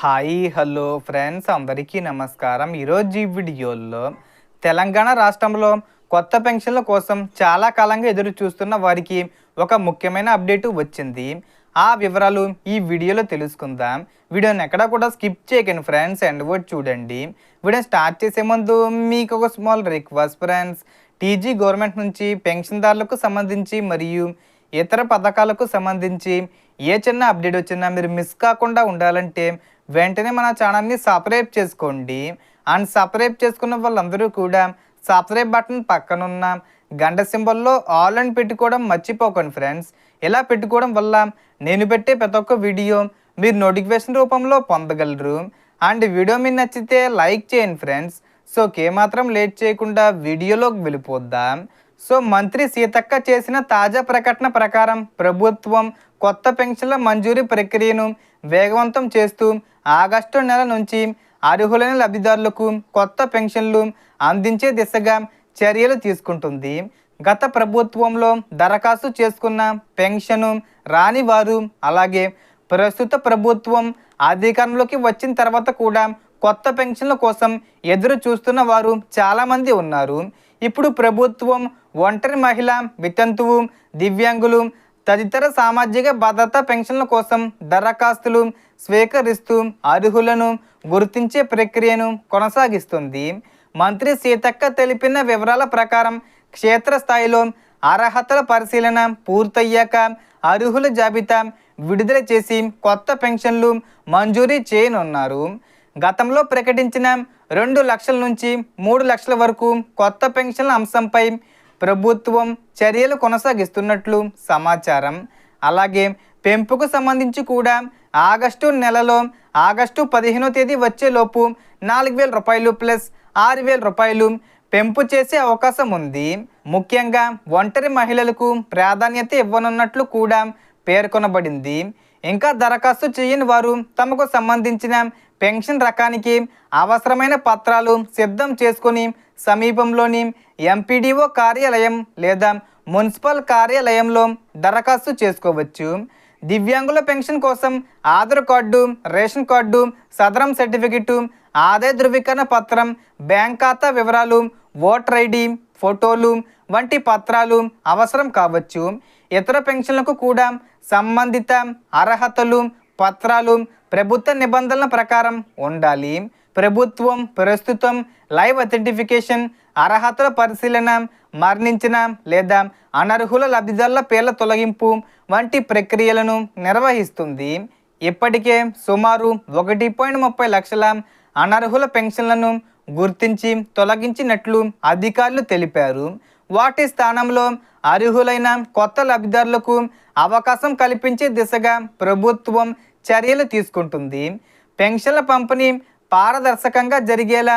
Hi hello friends అందరికీ నమస్కారం. ఈరోజు ఈ వీడియోలో తెలంగాణ రాష్ట్రంలో కొత్త పెన్షన్ల కోసం చాలా కాలంగా ఎదురు చూస్తున్న వారికి ఒక ముఖ్యమైన అప్డేట్ వచ్చింది. ఆ వివరాలు ఈ వీడియోలో తెలుసుకుందాం. వీడియోని ఎక్కడ కూడా స్కిప్ చేయకండి ఫ్రెండ్స్, ఎండ్ వర్డ్ చూడండి. వీడియో స్టార్ట్ చేసే ముందు మీకు ఒక small request friends, TG government నుంచి పెన్షన్దారులకు సంబంధించి మరియు ఇతర పథకాలకు సంబంధించి ఏ చిన్న అప్డేట్ వచ్చినా మీరు మిస్ కాకుండా ఉండాలంటే వెంటనే మన ఛానల్ని సబ్స్క్రైబ్ చేసుకోండి. అండ్ సబ్స్క్రైబ్ చేసుకున్న వాళ్ళందరూ కూడా సబ్స్క్రైబ్ బటన్ పక్కనున్న గంట సింబల్లో ఆల్ అని పెట్టుకోవడం మర్చిపోకండి ఫ్రెండ్స్. ఇలా పెట్టుకోవడం వల్ల నేను పెట్టే ప్రతి ఒక్క వీడియో మీరు నోటిఫికేషన్ రూపంలో పొందగలరు. అండ్ వీడియో మీకు నచ్చితే లైక్ చేయండి ఫ్రెండ్స్. సో ఏమాత్రం లేట్ చేయకుండా వీడియోలోకి వెళ్ళిపోద్దాం. సో మంత్రి సీతక్క చేసిన తాజా ప్రకటన ప్రకారం ప్రభుత్వం కొత్త పెన్షన్ల మంజూరీ ప్రక్రియను వేగవంతం చేస్తూ ఆగస్టు నెల నుంచి అర్హులైన లబ్ధిదారులకు కొత్త పెన్షన్లు అందించే దిశగా చర్యలు తీసుకుంటుంది. గత ప్రభుత్వంలో దరఖాస్తు చేసుకున్న పెన్షను రాని వారు, అలాగే ప్రస్తుత ప్రభుత్వం అధికారంలోకి వచ్చిన తర్వాత కూడా కొత్త పెన్షన్ల కోసం ఎదురు చూస్తున్న వారు చాలామంది ఉన్నారు. ఇప్పుడు ప్రభుత్వం ఒంటరి మహిళ, వితంతువు, దివ్యాంగులు తదితర సామాజిక భద్రతా పెన్షన్ల కోసం దరఖాస్తులు స్వీకరిస్తూ అర్హులను గుర్తించే ప్రక్రియను కొనసాగిస్తుంది. మంత్రి సీతక్క తెలిపిన వివరాల ప్రకారం క్షేత్రస్థాయిలో అర్హతల పరిశీలన పూర్తయ్యాక అర్హుల జాబితా విడుదల చేసి కొత్త పెన్షన్లు మంజూరీ చేయనున్నారు. గతంలో ప్రకటించిన 2 లక్షల నుంచి 3 లక్షల వరకు కొత్త పెన్షన్ల అంశంపై ప్రభుత్వం చర్యలు కొనసాగిస్తున్నట్లు సమాచారం. అలాగే పెంపుకు సంబంధించి కూడా ఆగస్టు నెలలో ఆగస్టు 15వ తేదీ వచ్చేలోపు 4,000 రూపాయలు ప్లస్ 6,000 రూపాయలు పెంపు చేసే అవకాశం ఉంది. ముఖ్యంగా ఒంటరి మహిళలకు ప్రాధాన్యత ఇవ్వనున్నట్లు కూడా పేర్కొనబడింది. ఇంకా దరఖాస్తు చేయని వారు తమకు సంబంధించిన పెన్షన్ రకానికి అవసరమైన పత్రాలు సిద్ధం చేసుకొని సమీపంలోని ఎంపీడీఓ కార్యాలయం లేదా మున్సిపల్ కార్యాలయంలో దరఖాస్తు చేసుకోవచ్చు. దివ్యాంగుల పెన్షన్ కోసం ఆధార్ కార్డు, రేషన్ కార్డు, సదరం సర్టిఫికెటు, ఆదాయ ధృవీకరణ పత్రం, బ్యాంక్ ఖాతా వివరాలు, ఓటర్ ఐడి, ఫోటోలు వంటి పత్రాలు అవసరం కావచ్చు. ఇతర పెన్షన్లకు కూడా సంబంధిత అర్హతలు, పత్రాలు ప్రభుత్వ నిబంధనల ప్రకారం ఉండాలి. ప్రభుత్వం ప్రస్తుతం లైవ్ అథెంటిఫికేషన్, అర్హతల పరిశీలన, మరణించిన లేదా అనర్హుల లబ్ధిదారుల పేర్ల తొలగింపు వంటి ప్రక్రియలను నిర్వహిస్తుంది. ఇప్పటికే సుమారు 1.30 లక్షల అనర్హుల పెన్షన్లను గుర్తించి తొలగించినట్లు అధికారులు తెలిపారు. వాటి స్థానంలో అర్హులైన కొత్త లబ్ధిదారులకు అవకాశం కల్పించే దిశగా ప్రభుత్వం చర్యలు తీసుకుంటుంది. పెన్షన్ల పంపిణీ పారదర్శకంగా జరిగేలా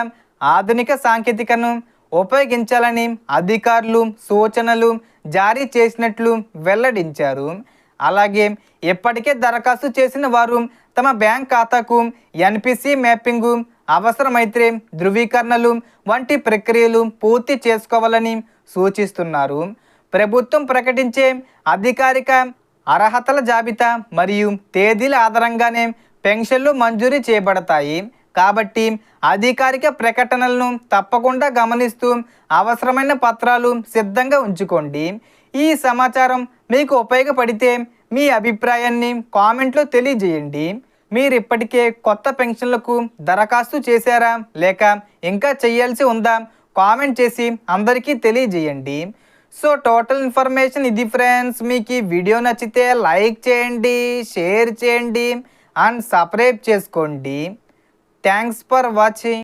ఆధునిక సాంకేతికను ఉపయోగించాలని అధికారులు సూచనలు జారీ చేసినట్లు వెల్లడించారు. అలాగే ఇప్పటికే దరఖాస్తు చేసిన వారు తమ బ్యాంక్ ఖాతాకు ఎన్పిసి మ్యాపింగు, అవసరమైతే ధృవీకరణలు వంటి ప్రక్రియలు పూర్తి చేసుకోవాలని సూచిస్తున్నారు. ప్రభుత్వం ప్రకటించే అధికారిక అర్హతల జాబితా మరియు తేదీల ఆధారంగానే పెన్షన్లు మంజూరీ చేయబడతాయి. కాబట్టి అధికారిక ప్రకటనలను తప్పకుండా గమనిస్తూ అవసరమైన పత్రాలు సిద్ధంగా ఉంచుకోండి. ఈ సమాచారం మీకు ఉపయోగపడితే మీ అభిప్రాయాన్ని కామెంట్లో తెలియజేయండి. మీరు ఇప్పటికే కొత్త పెన్షన్లకు దరఖాస్తు చేశారా లేక ఇంకా చేయాల్సి ఉందా కామెంట్ చేసి అందరికీ తెలియజేయండి. సో టోటల్ ఇన్ఫర్మేషన్ ఇది ఫ్రెండ్స్. మీకు ఈ వీడియో నచ్చితే లైక్ చేయండి, షేర్ చేయండి అండ్ సబ్స్క్రైబ్ చేసుకోండి. Thanks for watching.